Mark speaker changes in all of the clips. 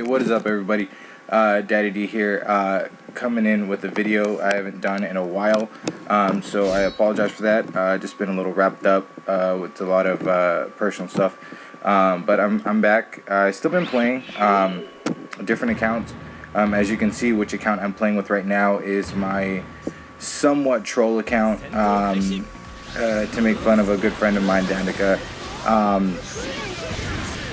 Speaker 1: Hey, what is up, everybody? Daddy D here, coming in with a video I haven't done in a while, so I apologize for that. Just been a little wrapped up with a lot of personal stuff, but I'm back. I've still been playing different accounts. As you can see, which account I'm playing with right now is my somewhat troll account, to make fun of a good friend of mine, Danica.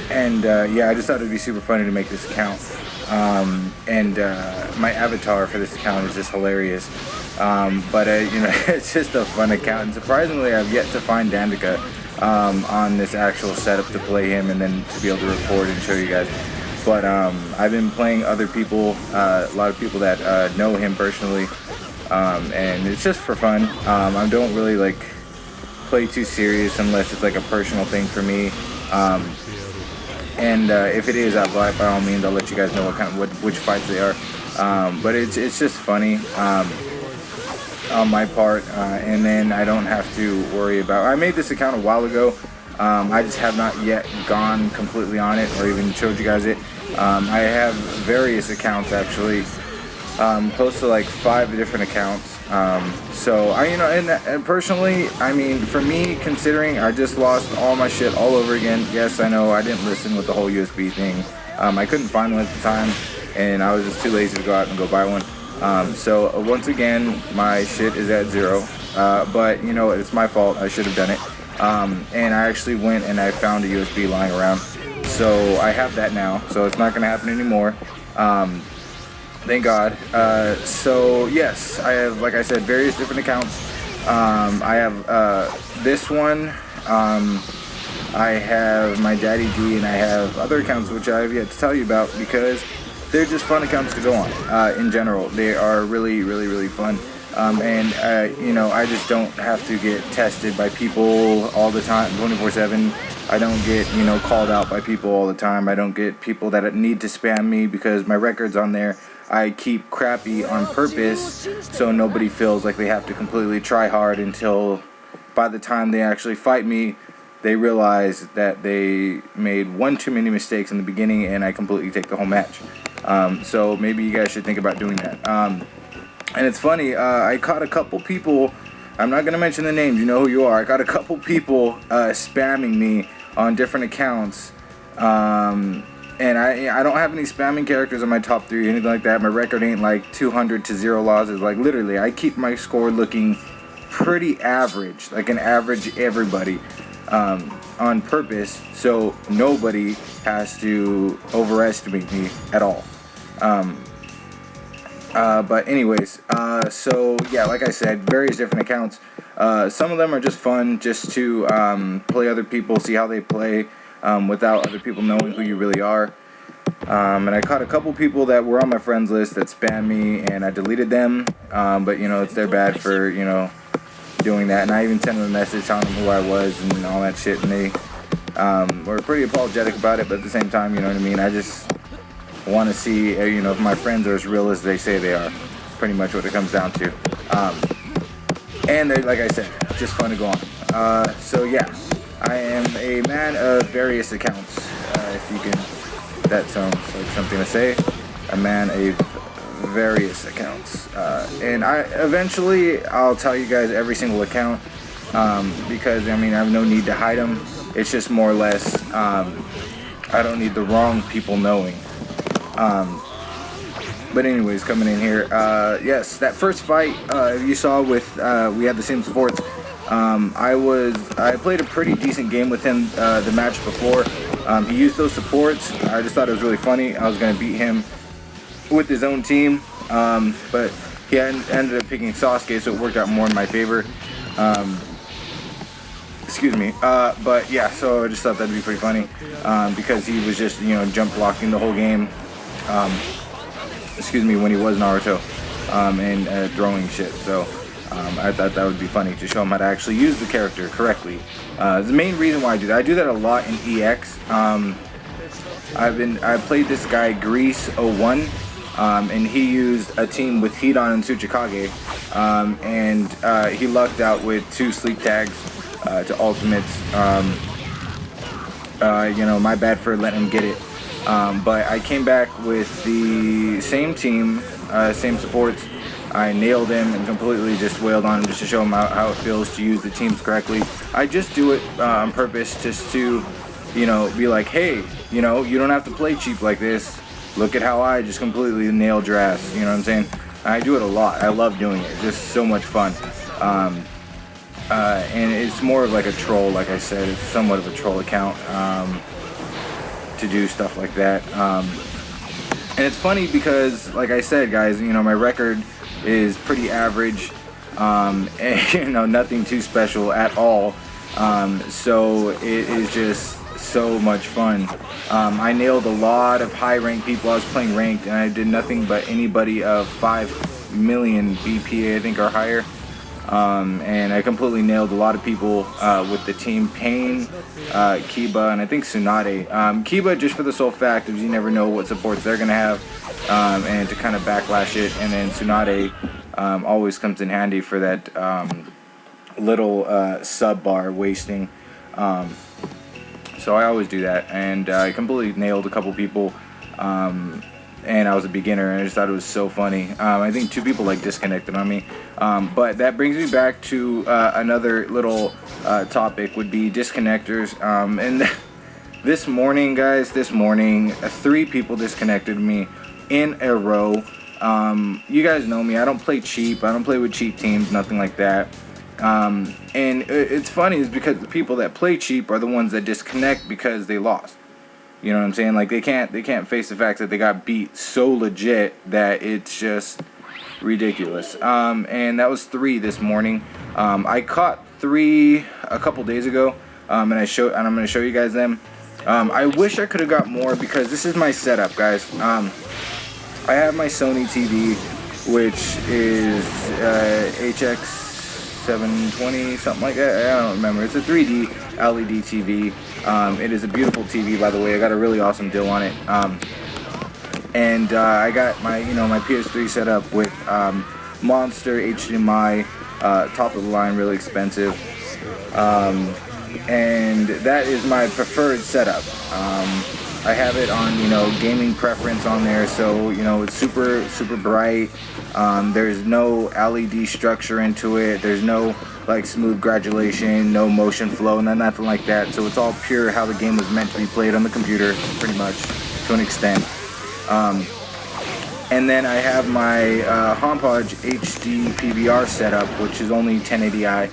Speaker 1: Yeah, I just thought it'd be super funny to make this account. My avatar for this account is just hilarious. You know, it's just a fun account. And surprisingly, I've yet to find Danica on this actual setup to play him and then to be able to record and show you guys. But I've been playing other people, a lot of people that know him personally, and it's just for fun. I don't really like play too serious unless it's like a personal thing for me. If it is, by all means, I'll let you guys know which fights they are. But it's just funny on my part, and then I don't have to worry about. I made this account a while ago. I just have not yet gone completely on it or even showed you guys it. I have various accounts actually, close to like 5 different accounts. And personally, I mean, for me, considering I just lost all my shit all over again. Yes, I know I didn't listen with the whole USB thing. I couldn't find one at the time, and I was just too lazy to go out and go buy one. So once again, my shit is at 0. But you know, it's my fault. I should have done it. And I actually went and I found a USB lying around. So I have that now. So it's not going to happen anymore. Thank God. So yes, I have, like I said, various different accounts. I have this one. I have my Daddy D, and I have other accounts which I have yet to tell you about because they're just fun accounts to go on. In general, they are really, really, really fun. You know, I just don't have to get tested by people all the time, 24/7. I don't get, you know, called out by people all the time. I don't get people that need to spam me because my record's on there. I keep crappy on purpose so nobody feels like they have to completely try hard until by the time they actually fight me, they realize that they made one too many mistakes in the beginning and I completely take the whole match. So maybe you guys should think about doing that. And it's funny, I caught a couple people, I'm not going to mention the names, you know who you are. I got a couple people spamming me on different accounts. And I don't have any spamming characters on my top 3 or anything like that. My record ain't like 200 to 0 losses. Like literally, I keep my score looking pretty average, like an average everybody, on purpose, so nobody has to overestimate me at all. But anyways, so yeah, like I said, various different accounts. Some of them are just fun, just to play other people, see how they play, without other people knowing who you really are. And I caught a couple people that were on my friends list that spammed me, and I deleted them. But you know, it's their bad for, you know, doing that. And I even sent them a message telling them who I was and all that shit, and they were pretty apologetic about it. But at the same time, you know what I mean, I just want to see, you know, if my friends are as real as they say they are. Pretty much what it comes down to. And they're, like I said, just fun to go on. So yeah, I am a man of various accounts. If you can, that sounds like something to say. A man of various accounts. And eventually I'll tell you guys every single account, because I mean, I have no need to hide them. It's just more or less, I don't need the wrong people knowing. But anyways, coming in here, yes, that first fight you saw with, we had the same supports. I played a pretty decent game with him the match before. He used those supports. I just thought it was really funny. I was going to beat him with his own team, but he ended up picking Sasuke, so it worked out more in my favor. Excuse me. But yeah, so I just thought that'd be pretty funny, because he was just, you know, jump blocking the whole game. Excuse me, when he was Naruto, and throwing shit. So I thought that would be funny to show him how to actually use the character correctly. The main reason why I do that a lot in EX. I played this guy Grease01, and he used a team with Hidan and Tsuchikage, and he lucked out with 2 sleep tags to ultimates. You know, my bad for letting him get it. But I came back with the same team, same supports. I nailed him and completely just wailed on him just to show him how it feels to use the teams correctly. I just do it on purpose just to, be like, hey, you don't have to play cheap like this. Look at how I just completely nailed your ass. You know what I'm saying? I do it a lot. I love doing it. It's just so much fun. And it's more of like a troll, like I said. It's somewhat of a troll account to do stuff like that. And it's funny because, like I said, guys, my record is pretty average, and nothing too special at all. So it is just so much fun. I nailed a lot of high ranked people. I was playing ranked, and I did nothing but anybody of 5 million BPA, I think, or higher. And I completely nailed a lot of people with the team Pain, Kiba, and I think Tsunade. Kiba, just for the sole fact of you never know what supports they're going to have, and to kind of backlash it. And then Tsunade always comes in handy for that little sub bar wasting. So I always do that. And I completely nailed a couple people. And I was a beginner, and I just thought it was so funny. I think 2 people disconnected on me. But that brings me back to another little topic would be disconnectors. And this morning, guys, 3 people disconnected me in a row. You guys know me. I don't play cheap. I don't play with cheap teams, nothing like that. And it's funny is because the people that play cheap are the ones that disconnect because they lost. You know what I'm saying? Like they can't face the fact that they got beat so legit that it's just ridiculous. And that was 3 this morning. I caught 3 a couple days ago, and I'm gonna show you guys them. I wish I could have got more because this is my setup, guys. I have my Sony TV, which is HX 720, something like that. I don't remember. It's a 3D LED TV. It is a beautiful TV, by the way. I got a really awesome deal on it. And I got my my PS3 set up with Monster HDMI, top of the line, really expensive. And that is my preferred setup. I have it on gaming preference on there, so it's super bright. There's no LED structure into it. There's no smooth gradulation, no motion flow, nothing like that. So it's all pure how the game was meant to be played on the computer, pretty much, to an extent. And then I have my Homepodge HD PVR setup, which is only 1080i.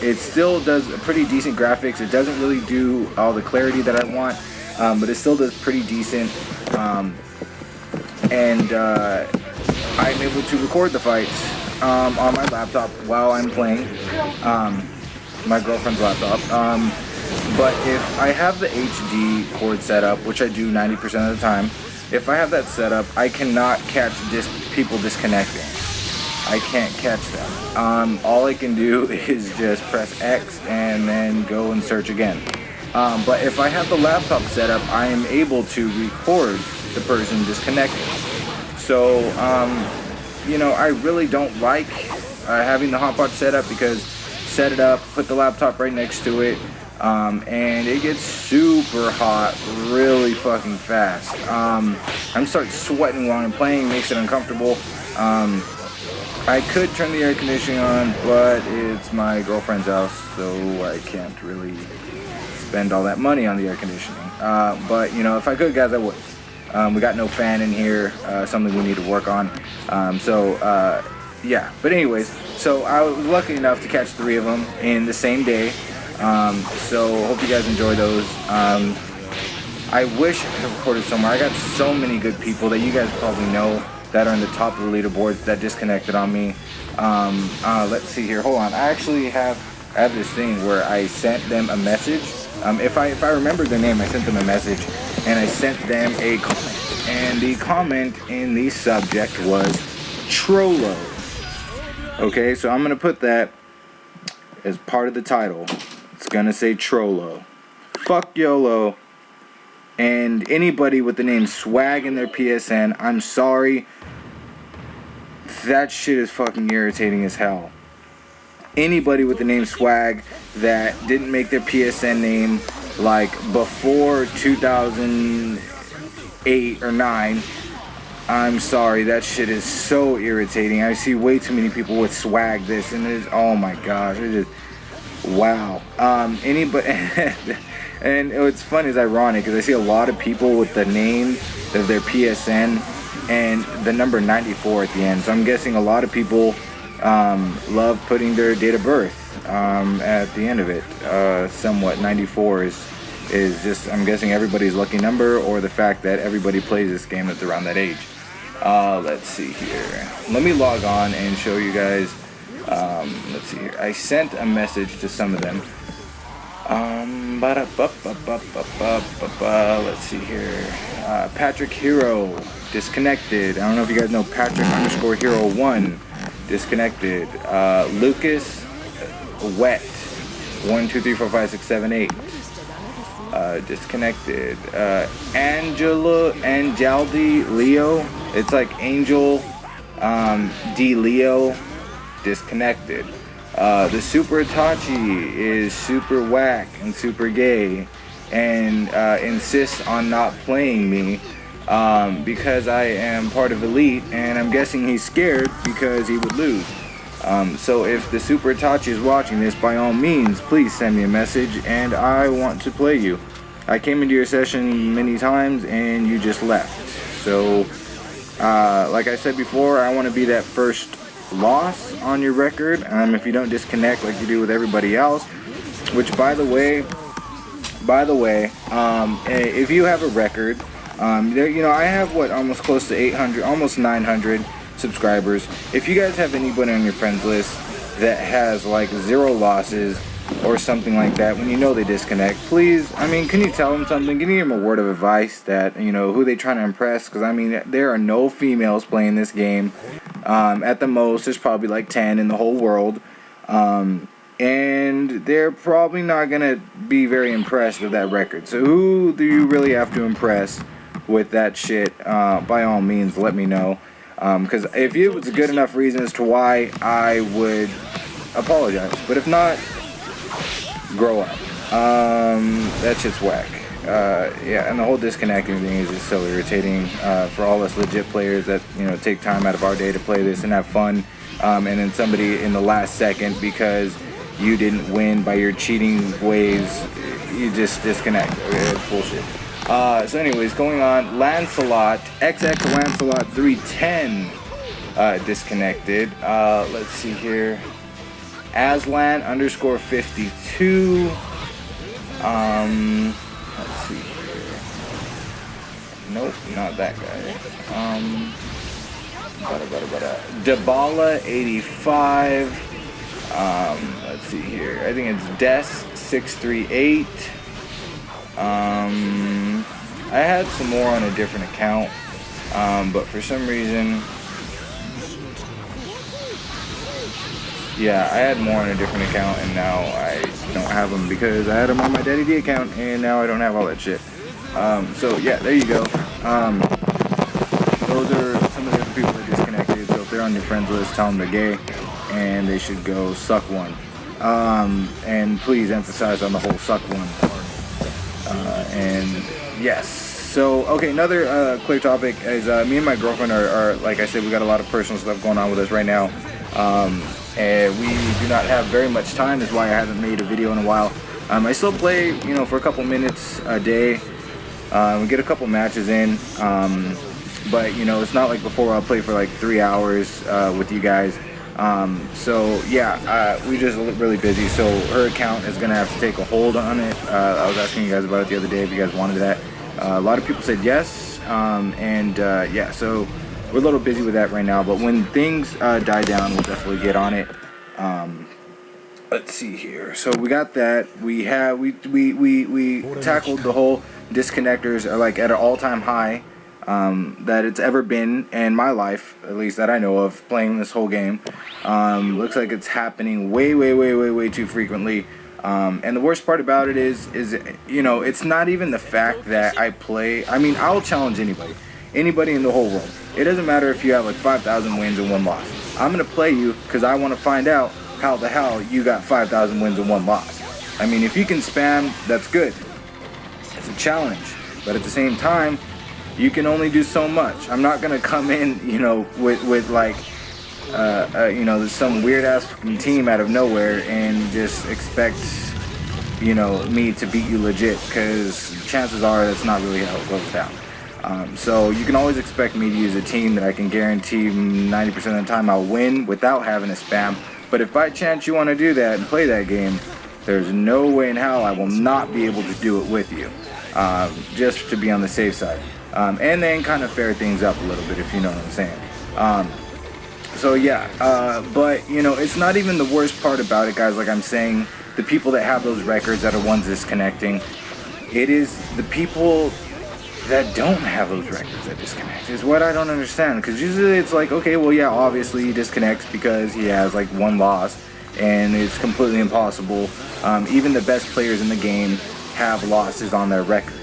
Speaker 1: It still does pretty decent graphics. It doesn't really do all the clarity that I want, but it still does pretty decent. And I'm able to record the fights on my laptop while I'm playing, my girlfriend's laptop. But if I have the HD cord set up, which I do 90% of the time, if I have that set up, I cannot catch people disconnecting. I can't catch them. All I can do is just press X and then go and search again. But if I have the laptop set up, I am able to record the person disconnecting. So, I really don't like having the HotPod set up because set it up, put the laptop right next to it, and it gets super hot really fucking fast. I'm starting sweating while I'm playing, makes it uncomfortable. I could turn the air conditioning on, but it's my girlfriend's house, so I can't really spend all that money on the air conditioning. But if I could, guys, I would. We got no fan in here, something we need to work on. Yeah. But anyways, so I was lucky enough to catch 3 of them in the same day. So hope you guys enjoy those. I wish I could recorded somewhere. I got so many good people that you guys probably know that are on the top of the leaderboards that disconnected on me. Let's see here. Hold on. I actually have this thing where I sent them a message. If I remember their name, I sent them a message, and I sent them a comment. And the comment in the subject was Trollo. Okay, so I'm gonna put that as part of the title. It's gonna say Trollo. Fuck YOLO. And anybody with the name Swag in their PSN, I'm sorry. That shit is fucking irritating as hell. Anybody with the name Swag that didn't make their PSN name before 2000, 8 or 9. I'm sorry, that shit is so irritating. I see way too many people with swag this, and it's, oh my gosh, it just, wow. Anybody, and what's funny is ironic because I see a lot of people with the name of their PSN and the number 94 at the end. So I'm guessing a lot of people love putting their date of birth at the end of it. Somewhat 94 is just, I'm guessing, everybody's lucky number, or the fact that everybody plays this game that's around that age. Let's see here. Let me log on and show you guys. Let's see here. I sent a message to some of them. Let's see here. Patrick Hero disconnected. I don't know if you guys know Patrick_Hero1 disconnected. Lucas Wet 1 2 3 4 5 6 7 8 disconnected. Anjaldi Leo. It's like Angel D Leo disconnected. The Super Itachi is super whack and super gay and insists on not playing me because I am part of Elite, and I'm guessing he's scared because he would lose. So if the Super Itachi is watching this, by all means, please send me a message, and I want to play you. I came into your session many times and you just left. So like I said before, I want to be that first loss on your record if you don't disconnect like you do with everybody else. Which, by the way, if you have a record, I have almost close to 800, almost 900 subscribers. If you guys have anybody on your friends list that has like 0 losses or something like that, when you know they disconnect, please, can you tell them something? Give them a word of advice that, who they trying to impress, because there are no females playing this game. At the most, there's probably like 10 in the whole world. And they're probably not going to be very impressed with that record. So who do you really have to impress with that shit? By all means, let me know. Because if it was a good enough reason as to why, I would apologize. But if not, grow up. That shit's whack. And the whole disconnecting thing is just so irritating for all us legit players that take time out of our day to play this and have fun, and then somebody in the last second, because you didn't win by your cheating ways, you just disconnect. It's bullshit. So anyways, going on, Lancelot XX Lancelot 310 disconnected. Let's see here. Aslan_52. Let's see here. Nope, not that guy. Dabala 85. Let's see here. I think it's Des638. I had some more on a different account, but for some reason, yeah, I had more on a different account, and now I don't have them because I had them on my Daddy D account, and now I don't have all that shit. So yeah, there you go. Those are some of the other people that disconnected. So if they're on your friends list, tell them they're gay, and they should go suck one. And please emphasize on the whole suck one part. And yes. So okay, another quick topic is me and my girlfriend are, like I said, we got a lot of personal stuff going on with us right now. And we do not have very much time. That's why I haven't made a video in a while. I still play, for a couple minutes a day. We get a couple matches in. But, it's not like before I'll play for like 3 hours with you guys. So, yeah, we're just really busy. So her account is going to have to take a hold on it. I was asking you guys about it the other day if you guys wanted that. A lot of people said yes. Yeah, so we're a little busy with that right now, but when things die down, we'll definitely get on it. Let's see here. So we got that. We tackled the whole disconnectors like at an all-time high that it's ever been in my life, at least that I know of, playing this whole game. Looks like it's happening way too frequently. And the worst part about it is it's not even the fact that I play. I'll challenge anybody in the whole world. It doesn't matter if you have like 5,000 wins and 1 loss. I'm going to play you because I want to find out how the hell you got 5,000 wins and 1 loss. If you can spam, that's good. It's a challenge. But at the same time, you can only do so much. I'm not gonna come in, you know, with like, you know, some weird ass fucking team out of nowhere and just expect, you know, me to beat you legit, because chances are that's not really how it goes down. So you can always expect me to use a team that I can guarantee 90% of the time I'll win without having to spam. But if by chance you want to do that and play that game, there's no way in hell I will not be able to do it with you, just to be on the safe side. And then kind of fair things up a little bit, if you know what I'm saying. So yeah, but you know, it's not even the worst part about it, guys. Like I'm saying, the people that have those records that are ones disconnecting, it is the people that don't have those records that disconnect is what I don't understand. Because usually it's like, okay, well, yeah, obviously he disconnects because he has like one loss, and it's completely impossible. Even the best players in the game have losses on their record.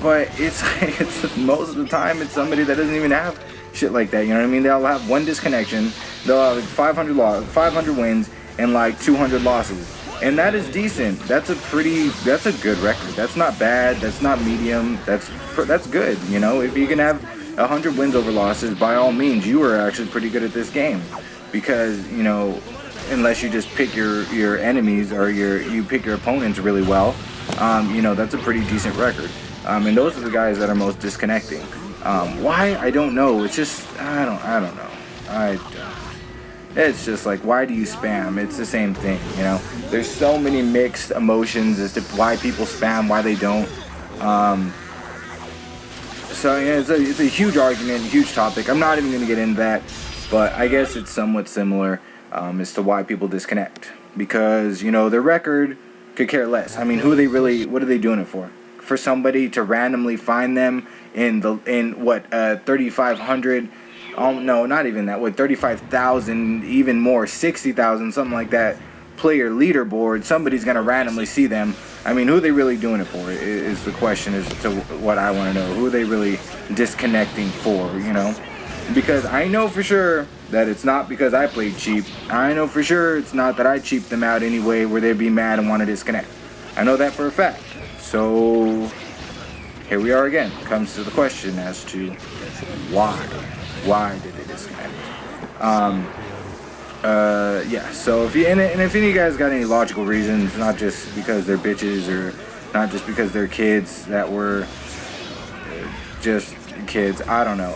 Speaker 1: But it's like, it's most of the time it's somebody that doesn't even have shit like that. You know what I mean? They'll have one disconnection, they'll have 500 wins and like 200 losses. And that is decent. That's a good record. That's not bad. That's not medium. That's good. You know, if you can have 100 wins over losses, by all means, you are actually pretty good at this game. Because, you know, unless you just pick your enemies or you pick your opponents really well, you know, that's a pretty decent record. And those are the guys that are most disconnecting. Why? I don't know. It's just, I don't know. It's just like, why do you spam? It's the same thing, you know. There's so many mixed emotions as to why people spam, why they don't. So yeah, it's a huge argument, huge topic. I'm not even going to get into that, but I guess it's somewhat similar as to why people disconnect. Because, you know, their record could care less. I mean, what are they doing it for? For somebody to randomly find them in 3,500. No, not even that. 35,000, even more, 60,000, something like that. Player leaderboard. Somebody's gonna randomly see them. I mean, who are they really doing it for? Is the question as to what I want to know. Who are they really disconnecting for? You know, because I know for sure that it's not because I played cheap. I know for sure it's not that I cheaped them out anyway, where they'd be mad and want to disconnect. I know that for a fact. So here we are again. Comes to the question as to why. Why did they disconnect? Yeah. So if any of you guys got any logical reasons, not just because they're bitches or not just because they're kids that were just kids, I don't know.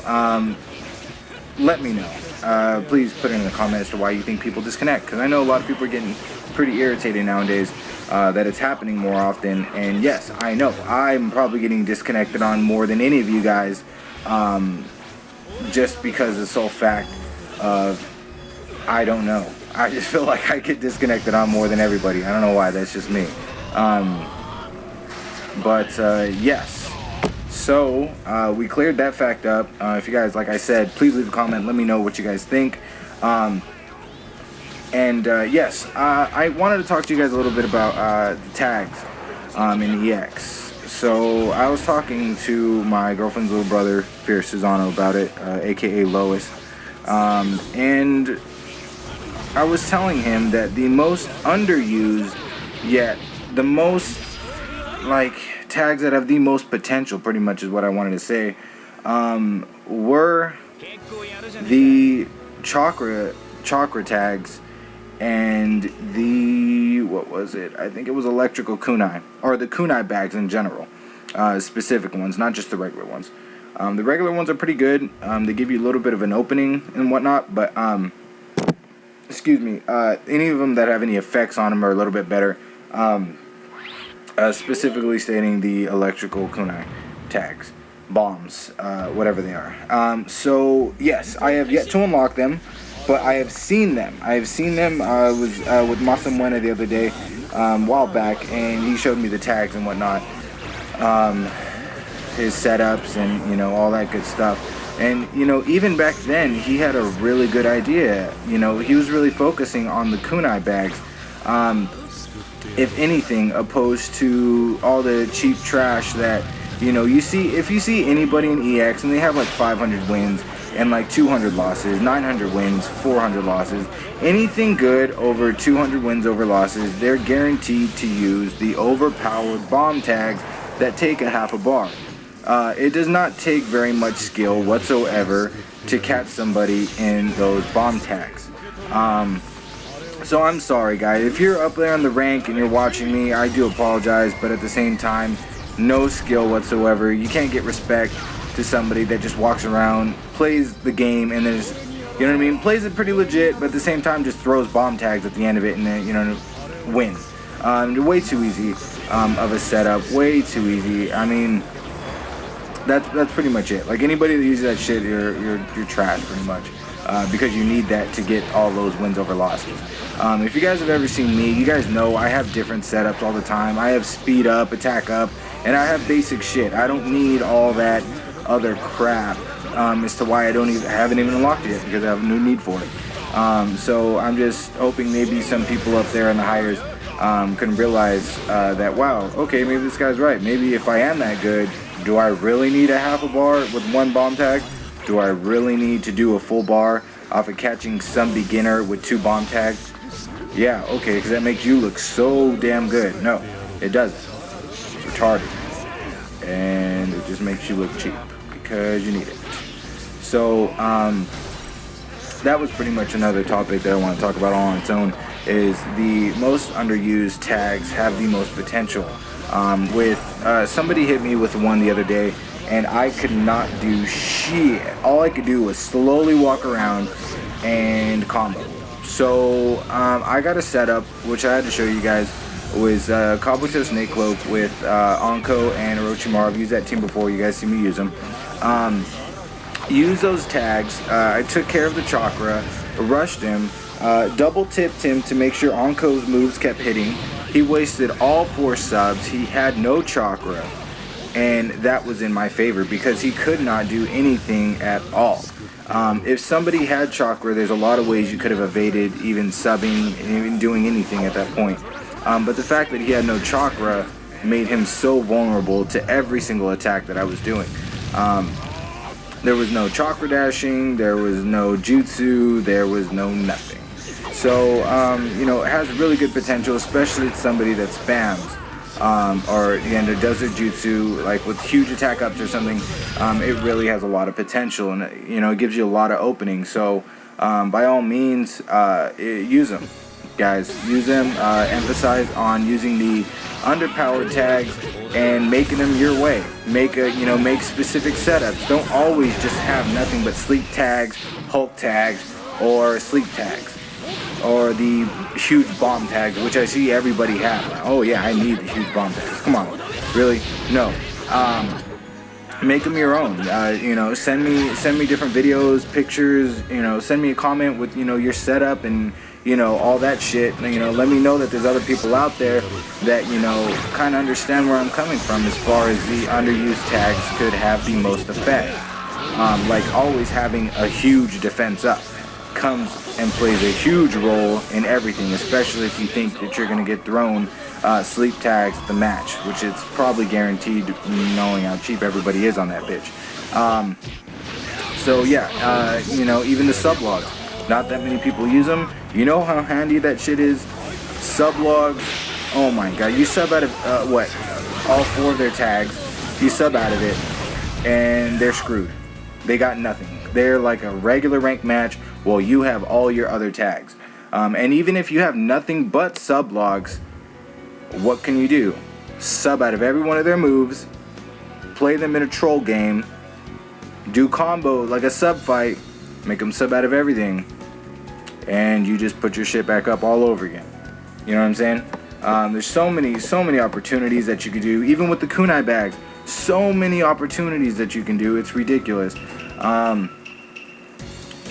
Speaker 1: Let me know. Please put it in the comments to why you think people disconnect, because I know a lot of people are getting pretty irritated nowadays that it's happening more often. And yes, I know I'm probably getting disconnected on more than any of you guys. Just because of the sole fact of, I don't know. I just feel like I get disconnected on more than everybody. I don't know why, that's just me. Yes. So, we cleared that fact up. If you guys, like I said, please leave a comment. Let me know what you guys think. Yes, I wanted to talk to you guys a little bit about the tags in EX. So I was talking to my girlfriend's little brother, Fierce Susano, about it, aka Lois, and I was telling him that the most underused, yet the most like tags that have the most potential, pretty much is what I wanted to say, were the chakra tags and the, what was it? I think it was electrical kunai, or the kunai bags in general, specific ones, not just the regular ones. The regular ones are pretty good. They give you a little bit of an opening and whatnot, but excuse me, any of them that have any effects on them are a little bit better. Specifically stating the electrical kunai tags, bombs, whatever they are. So yes, I have yet to unlock them, but I have seen them. I was with Masamuena the other day, a while back, and he showed me the tags and whatnot, his setups and, you know, all that good stuff. And, you know, even back then, he had a really good idea. You know, he was really focusing on the kunai bags, if anything, opposed to all the cheap trash that, you know, you see. If you see anybody in EX and they have like 500 wins and like 200 losses, 900 wins, 400 losses, anything good over 200 wins over losses, they're guaranteed to use the overpowered bomb tags that take a half a bar. It does not take very much skill whatsoever to catch somebody in those bomb tags. So I'm sorry, guys. If you're up there on the rank and you're watching me, I do apologize, but at the same time, no skill whatsoever. You can't get respect to somebody that just walks around, plays the game, and then just, you know what I mean, plays it pretty legit, but at the same time just throws bomb tags at the end of it and then, you know, win. Way too easy of a setup, way too easy. I mean, that's pretty much it. Like, anybody that uses that shit, you're trash pretty much, because you need that to get all those wins over losses. If you guys have ever seen me, you guys know I have different setups all the time. I have speed up, attack up, and I have basic shit. I don't need all that other crap, as to why I haven't even unlocked it yet, because I have no need for it. So I'm just hoping maybe some people up there in the hires can realize that, wow, okay, maybe this guy's right. Maybe if I am that good, do I really need a half a bar with one bomb tag? Do I really need to do a full bar off of catching some beginner with 2 bomb tags? Yeah, okay, because that makes you look so damn good. No, it doesn't. It's retarded. And it just makes you look cheap because you need it. So, that was pretty much another topic that I want to talk about all on its own, is the most underused tags have the most potential. Somebody hit me with one the other day, and I could not do shit. All I could do was slowly walk around and combo. So I got a setup, which I had to show you guys, was Kabuto Snake Cloak with Onko and Orochimaru. I've used that team before, you guys see me use them. Use those tags. I took care of the chakra, rushed him, double tipped him to make sure Onko's moves kept hitting. He wasted all 4 subs, he had no chakra, and that was in my favor because he could not do anything at all. If somebody had chakra, there's a lot of ways you could have evaded even subbing, even doing anything at that point. But the fact that he had no chakra made him so vulnerable to every single attack that I was doing. There was no chakra dashing, there was no jutsu, there was no nothing. So, you know, it has really good potential, especially to somebody that spams. Or again, that does their jutsu, like with huge attack ups or something. It really has a lot of potential, and you know, it gives you a lot of openings. So, by all means, use them, guys. Use them. Emphasize on using the underpowered tags and making them your way. Make specific setups. Don't always just have nothing but sleep tags, Hulk tags, or sleep tags. Or the huge bomb tags, which I see everybody have. Oh yeah, I need the huge bomb tags. Come on, really? No. Make them your own. You know, send me different videos, pictures. You know, send me a comment with your setup and all that shit. You know, let me know that there's other people out there that kind of understand where I'm coming from as far as the underused tags could have the most effect. Like always having a huge defense up comes and plays a huge role in everything, especially if you think that you're going to get thrown sleep tags the match, which it's probably guaranteed, knowing how cheap everybody is on that bitch. So yeah, even the sublogs, not that many people use them. You know how handy that shit is? Sublogs, oh my god, you sub out of all 4 of their tags, you sub out of it and they're screwed. They got nothing. They're like a regular ranked match while you have all your other tags. And even if you have nothing but sublogs, what can you do? Sub out of every one of their moves, play them in a troll game, do combo like a sub fight, make them sub out of everything, and you just put your shit back up all over again. You know what I'm saying? There's so many opportunities that you could do, even with the kunai bags. So many opportunities that you can do, it's ridiculous.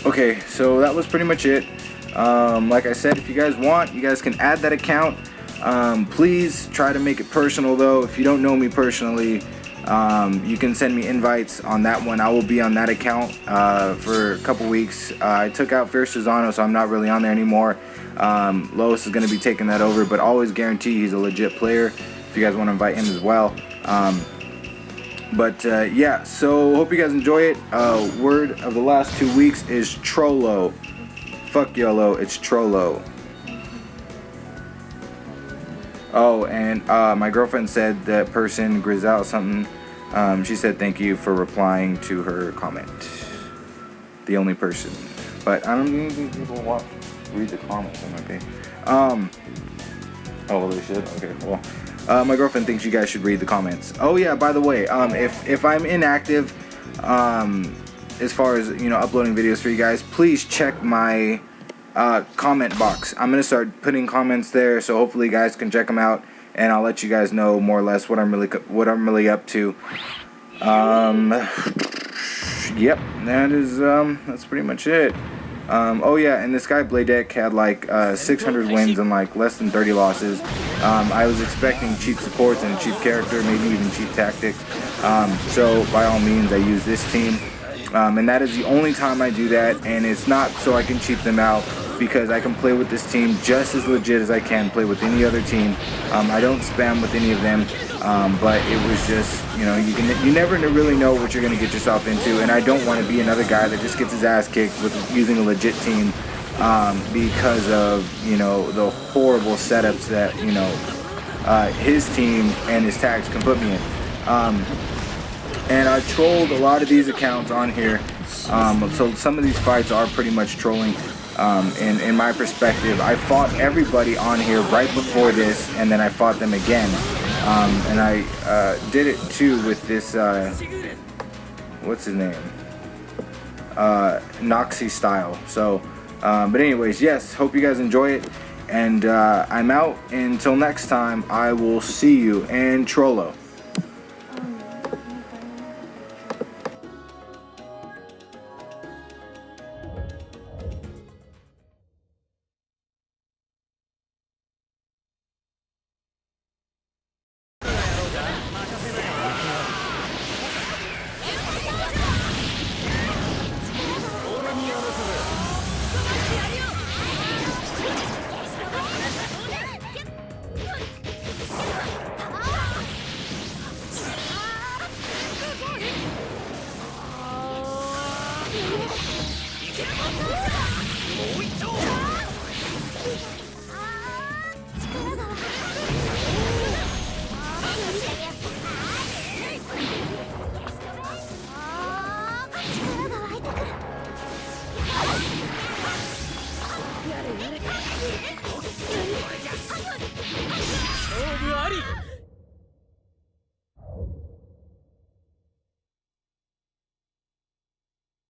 Speaker 1: Okay, so that was pretty much it. Like I said, if you guys want, you guys can add that account. Please try to make it personal though. If you don't know me personally, you can send me invites on that one. I will be on that account for a couple weeks. I took out Fierce Susano, so I'm not really on there anymore. Lois is going to be taking that over, but always guarantee he's a legit player if you guys want to invite him as well. Yeah, so hope you guys enjoy it. Word of the last 2 weeks is Trollo. Fuck YOLO, it's Trollo. Oh, and my girlfriend said that person Grizel something. She said thank you for replying to her comment. The only person, but I don't even think people read the comments on my page. Oh, they should. Okay, well, my girlfriend thinks you guys should read the comments. Oh yeah, by the way, if I'm inactive, as far as uploading videos for you guys, please check my comment box. I'm gonna start putting comments there, so hopefully you guys can check them out, and I'll let you guys know more or less what I'm really up to. Yep, that's pretty much it. Oh yeah, and this guy Bladek had like 600 wins and like less than 30 losses. I was expecting cheap supports and a cheap character, maybe even cheap tactics. So by all means, I use this team. And that is the only time I do that, and it's not so I can cheap them out, because I can play with this team just as legit as I can play with any other team. I don't spam with any of them, but it was just, you never really know what you're going to get yourself into, and I don't want to be another guy that just gets his ass kicked with using a legit team, because of, the horrible setups that, his team and his tags can put me in. And I trolled a lot of these accounts on here, so some of these fights are pretty much trolling. In my perspective, I fought everybody on here right before this, and then I fought them again. And I did it too with this, what's his name? Noxy style. So, but anyways, yes, hope you guys enjoy it. And I'm out. Until next time, I will see you in Trollo.